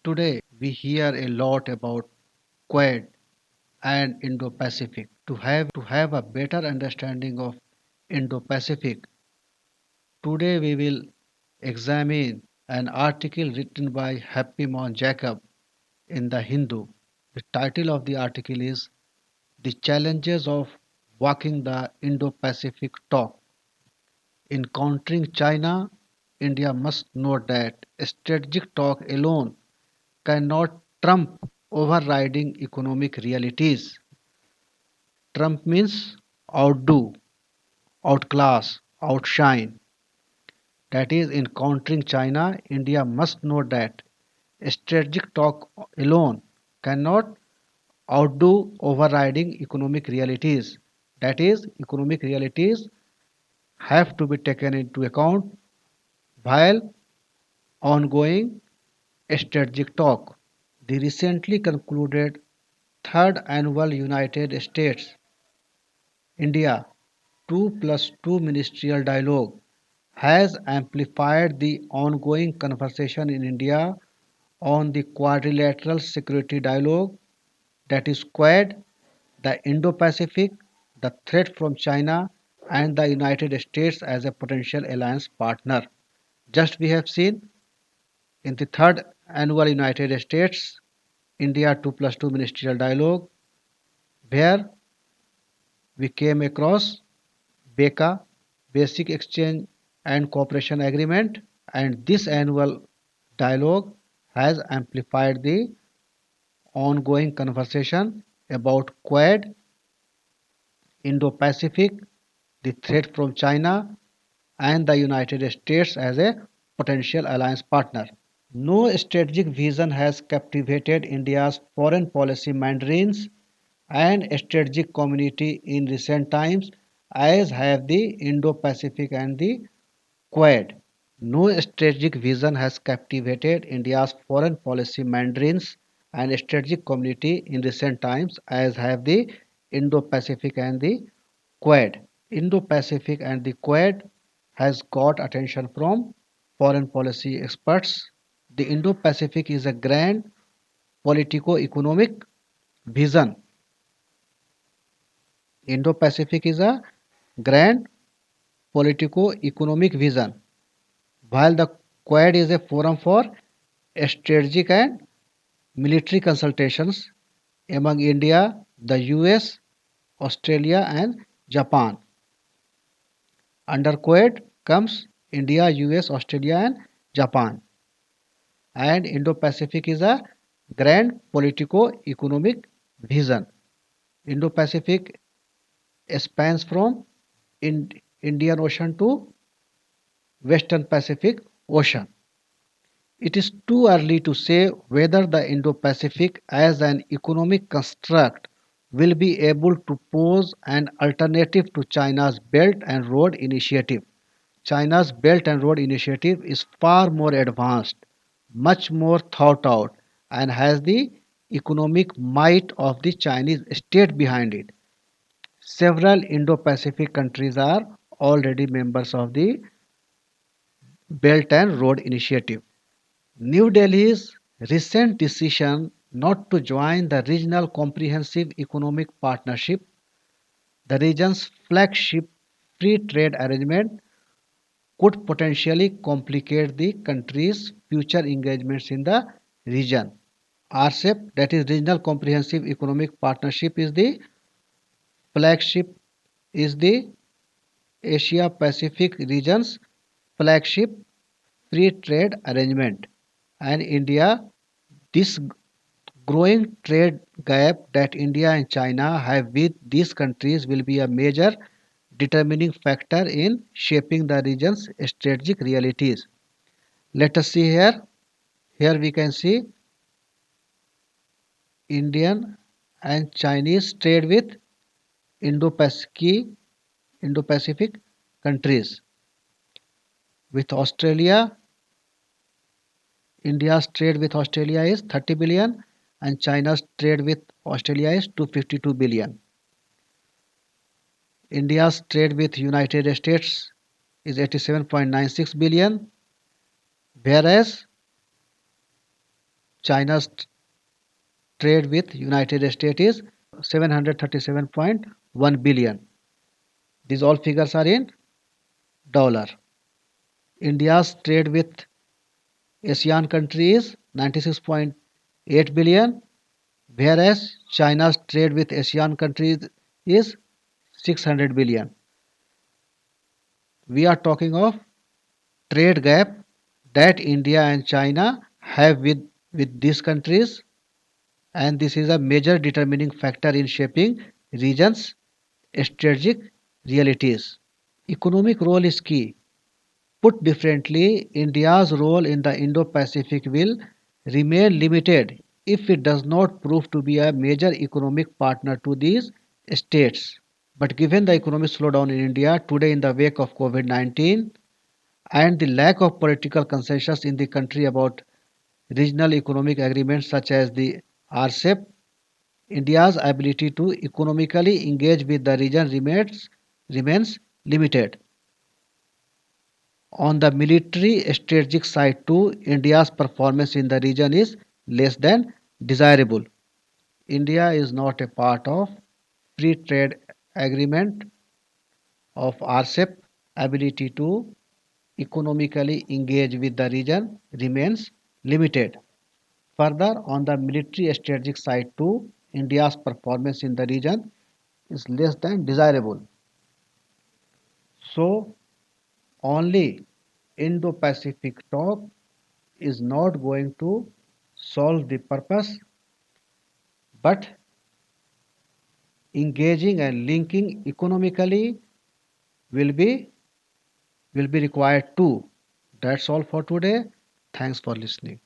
Today we hear a lot about Quad and Indo-Pacific. To have a better understanding of Indo-Pacific, today we will examine an article written by Happy Mon Jacob in the Hindu. The title of the article is The Challenges of Walking the Indo-Pacific Talk. Encountering China, India must note that strategic talk alone cannot trump overriding economic realities. Trump means outdo, outclass, outshine. That is, in countering China, India must know that strategic talk alone cannot outdo overriding economic realities. That is, economic realities have to be taken into account while ongoing strategic talk. The recently concluded third annual United States India 2+2 ministerial dialogue has amplified the ongoing conversation in India on the quadrilateral security dialogue, that is Quad, the Indo-Pacific, the threat from China, and the United States as a potential alliance partner. Just we have seen in the third annual United States India 2+2 ministerial dialogue, where we came across BECA, Basic Exchange and Cooperation Agreement, and this annual dialogue has amplified the ongoing conversation about Quad, Indo-Pacific, the threat from China, and the United States as a potential alliance partner. No strategic vision has captivated India's foreign policy mandarins and strategic community in recent times as have the Indo-Pacific and the Quad. No strategic vision has captivated India's foreign policy mandarins and strategic community in recent times as have the Indo-Pacific and the Quad. Indo-Pacific and the Quad has got attention from foreign policy experts. The Indo-Pacific is a grand politico-economic vision. Indo-Pacific is a grand politico-economic vision, while the Quad is a forum for strategic and military consultations among India, the US, Australia, and Japan. Under Quad comes India, US, Australia, and Japan. And Indo-Pacific is a grand politico-economic vision. Indo-Pacific spans from Indian Ocean to Western Pacific Ocean. It is too early to say whether the Indo-Pacific as an economic construct will be able to pose an alternative to China's Belt and Road Initiative. China's Belt and Road Initiative is far more advanced, much more thought out, and has the economic might of the Chinese state behind it. Several Indo-Pacific countries are already members of the Belt and Road Initiative. New Delhi's recent decision not to join the Regional Comprehensive Economic Partnership, the region's flagship free trade arrangement, could potentially complicate the country's future engagements in the region. RCEP, that is Regional Comprehensive Economic Partnership, is the flagship, is the Asia Pacific region's flagship free trade arrangement. And India, this growing trade gap that India and China have with these countries will be a major determining factor in shaping the region's strategic realities. Let us see here. Here we can see Indian and Chinese trade with Indo-Pacific Indo-Pacific countries. With Australia, India's trade with Australia is 30 billion and China's trade with Australia is 252 billion. India's trade with United States is 87.96 billion, whereas China's trade with United States is 737.1 billion. These all figures are in dollar. India's trade with ASEAN countries is 96.8 billion, whereas China's trade with ASEAN countries is 600 billion. We are talking of trade gap that India and China have with these countries, and this is a major determining factor in shaping regions' strategic realities. Economic role is key. Put differently, India's role in the Indo-Pacific will remain limited if it does not prove to be a major economic partner to these states. But given the economic slowdown in India today in the wake of COVID-19 and the lack of political consensus in the country about regional economic agreements such as the RCEP, India's ability to economically engage with the region remains limited. On the military strategic side too, India's performance in the region is less than desirable. India is not a part of free trade agreement of RCEP. Ability to economically engage with the region remains limited. Further, on the military strategic side too, India's performance in the region is less than desirable. So, only Indo-Pacific talk is not going to solve the purpose, but engaging and linking economically will be will be required too. That's all for today. Thanks for listening.